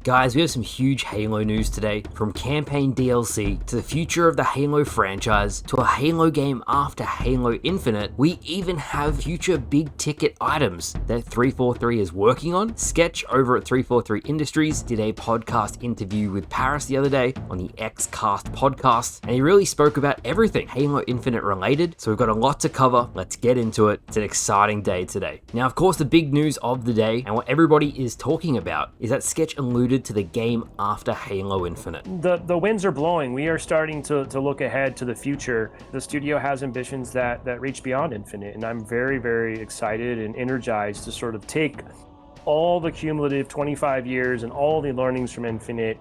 Guys, we have some huge Halo news today, from campaign DLC to the future of the Halo franchise to a Halo game after Halo Infinite. We even have future big ticket items that 343 is working on. Sketch over at 343 Industries did a podcast interview with Paris the other day on the Xcast podcast, and he really spoke about everything Halo Infinite related. So we've got a lot to cover. Let's get into it. It's an exciting day today. Now, of course, the big news of the day and what everybody is talking about is that Sketch alluded to the game after Halo Infinite. The winds are blowing. We are starting to look ahead to the future. The studio has ambitions that reach beyond Infinite, and I'm very, very excited and energized to sort of take all the cumulative 25 years and all the learnings from Infinite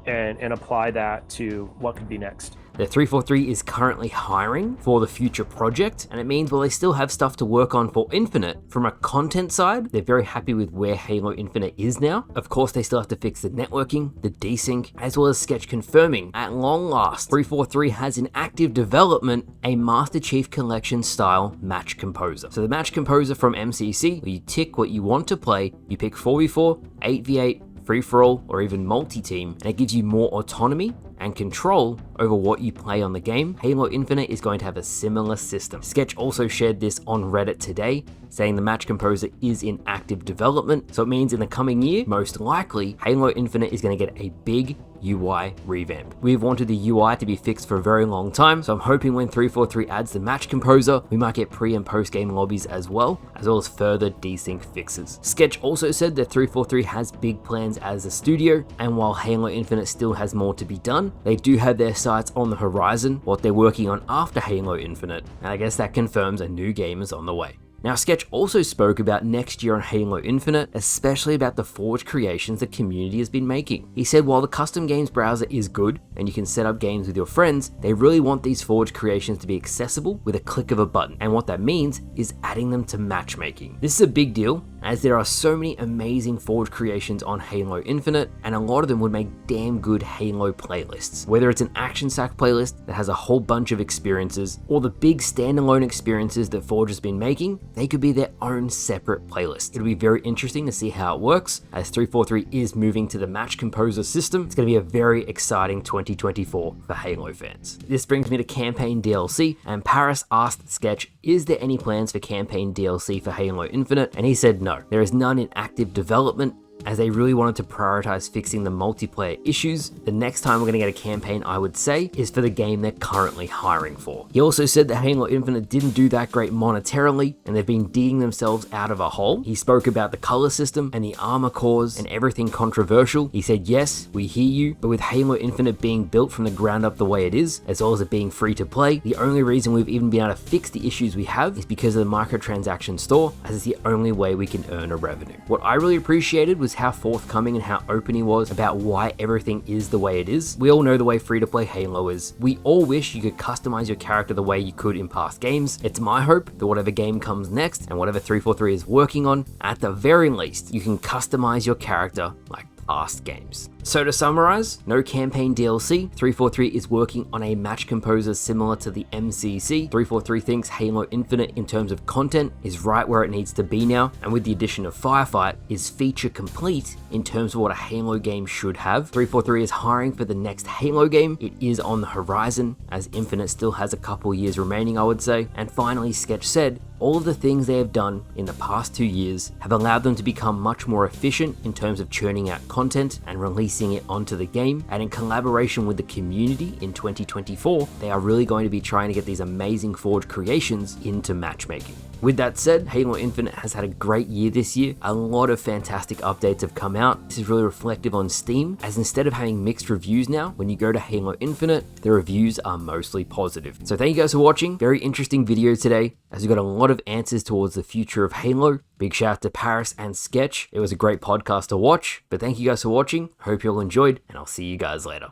and apply that to what could be next. The 343 is currently hiring for the future project, and it means while they still have stuff to work on for Infinite, from a content side, they're very happy with where Halo Infinite is now. Of course, they still have to fix the networking, the desync, as well as Sketch confirming, at long last, 343 has in active development a Master Chief Collection style match composer. So the match composer from MCC, where you tick what you want to play, you pick 4v4, 8v8, free-for-all, or even multi-team, and it gives you more autonomy and control over what you play on the game. Halo Infinite is going to have a similar system. Sketch also shared this on Reddit today, saying the match composer is in active development, so it means in the coming year, most likely, Halo Infinite is going to get a big UI revamp. We've wanted the UI to be fixed for a very long time, so I'm hoping when 343 adds the match composer, we might get pre and post game lobbies as well as further desync fixes. Sketch also said that 343 has big plans as a studio, and while Halo Infinite still has more to be done, they do have their sights on the horizon, what they're working on after Halo Infinite, and I guess that confirms a new game is on the way. Now, Sketch also spoke about next year on Halo Infinite, especially about the forged creations the community has been making. He said while the custom games browser is good and you can set up games with your friends, they really want these forged creations to be accessible with a click of a button, and what that means is adding them to matchmaking. This is a big deal, as there are so many amazing forged creations on Halo Infinite, and a lot of them would make damn good Halo playlists. Whether it's an action sack playlist that has a whole bunch of experiences, or the big standalone experiences that Forge has been making, they could be their own separate playlist. It'll be very interesting to see how it works, as 343 is moving to the match composer system. It's going to be a very exciting 2024 for Halo fans. This brings me to campaign DLC, and Paris asked Sketch, is there any plans for campaign DLC for Halo Infinite? And he said no, there is none in active development, as they really wanted to prioritize fixing the multiplayer issues. The next time we're going to get a campaign, I would say, is for the game they're currently hiring for. He also said that Halo Infinite didn't do that great monetarily, and they've been digging themselves out of a hole. He spoke about the color system and the armor cores and everything controversial. He said, yes, we hear you, but with Halo Infinite being built from the ground up the way it is, as well as it being free to play, the only reason we've even been able to fix the issues we have is because of the microtransaction store, as it's the only way we can earn a revenue. What I really appreciated was how forthcoming and how open he was about why everything is the way it is. We all know the way free-to-play Halo is. We all wish you could customize your character the way you could in past games. It's my hope that whatever game comes next and whatever 343 is working on, at the very least, you can customize your character like past games. So to summarize, no campaign DLC, 343 is working on a match composer similar to the MCC. 343 thinks Halo Infinite in terms of content is right where it needs to be now, and with the addition of Firefight is feature complete in terms of what a Halo game should have. 343 is hiring for the next Halo game. It is on the horizon, as Infinite still has a couple years remaining, I would say. And finally, Sketch said, all of the things they have done in the past 2 years have allowed them to become much more efficient in terms of churning out content and releasing it onto the game, and in collaboration with the community in 2024, they are really going to be trying to get these amazing forged creations into matchmaking. With that said, Halo Infinite has had a great year this year. A lot of fantastic updates have come out. This is really reflective on Steam, as instead of having mixed reviews now, when you go to Halo Infinite, the reviews are mostly positive. So thank you guys for watching. Very interesting video today, as we got a lot of answers towards the future of Halo. Big shout out to Paris and Sketch. It was a great podcast to watch, but thank you guys for watching. Hope you all enjoyed, and I'll see you guys later.